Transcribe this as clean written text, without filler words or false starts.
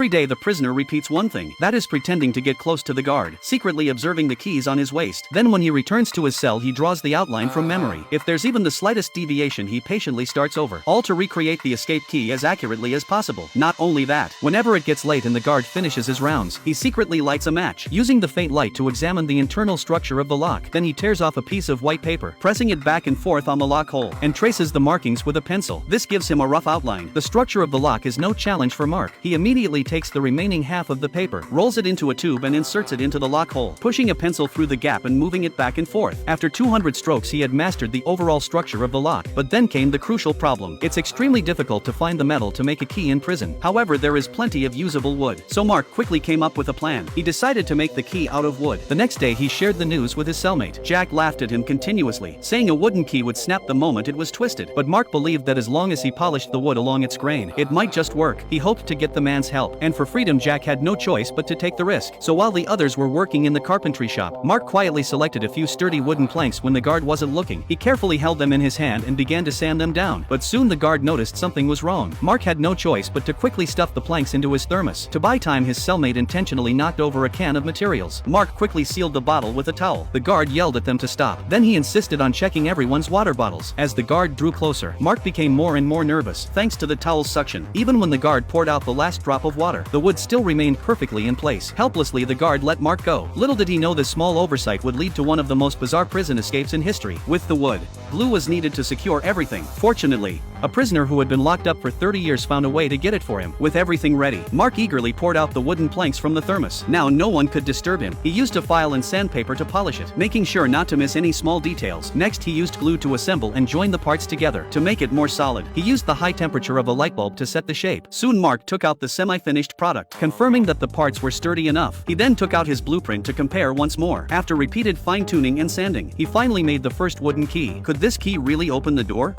Every day the prisoner repeats one thing, that is pretending to get close to the guard, secretly observing the keys on his waist. Then when he returns to his cell he draws the outline from memory. If there's even the slightest deviation he patiently starts over, all to recreate the escape key as accurately as possible. Not only that, whenever it gets late and the guard finishes his rounds, he secretly lights a match, using the faint light to examine the internal structure of the lock. Then he tears off a piece of white paper, pressing it back and forth on the lock hole, and traces the markings with a pencil. This gives him a rough outline. The structure of the lock is no challenge for Mark. He immediately takes the remaining half of the paper, rolls it into a tube and inserts it into the lock hole, pushing a pencil through the gap and moving it back and forth. After 200 strokes he had mastered the overall structure of the lock. But then came the crucial problem. It's extremely difficult to find the metal to make a key in prison. However, there is plenty of usable wood. So Mark quickly came up with a plan. He decided to make the key out of wood. The next day he shared the news with his cellmate. Jack laughed at him continuously, saying a wooden key would snap the moment it was twisted. But Mark believed that as long as he polished the wood along its grain, it might just work. He hoped to get the man's help, and for freedom Jack had no choice but to take the risk. So while the others were working in the carpentry shop, Mark quietly selected a few sturdy wooden planks when the guard wasn't looking. He carefully held them in his hand and began to sand them down. But soon the guard noticed something was wrong. Mark had no choice but to quickly stuff the planks into his thermos. To buy time his cellmate intentionally knocked over a can of materials. Mark quickly sealed the bottle with a towel. The guard yelled at them to stop. Then he insisted on checking everyone's water bottles. As the guard drew closer, Mark became more and more nervous, thanks to the towel's suction. Even when the guard poured out the last drop of water, the wood still remained perfectly in place. Helplessly the guard let Mark go. Little did he know this small oversight would lead to one of the most bizarre prison escapes in history. With the wood, glue was needed to secure everything. Fortunately, a prisoner who had been locked up for 30 years found a way to get it for him. With everything ready, Mark eagerly poured out the wooden planks from the thermos. Now no one could disturb him. He used a file and sandpaper to polish it, making sure not to miss any small details. Next he used glue to assemble and join the parts together. To make it more solid, he used the high temperature of a light bulb to set the shape. Soon Mark took out the semi-finished product, confirming that the parts were sturdy enough. He then took out his blueprint to compare once more. After repeated fine-tuning and sanding, he finally made the first wooden key. Could this key really open the door?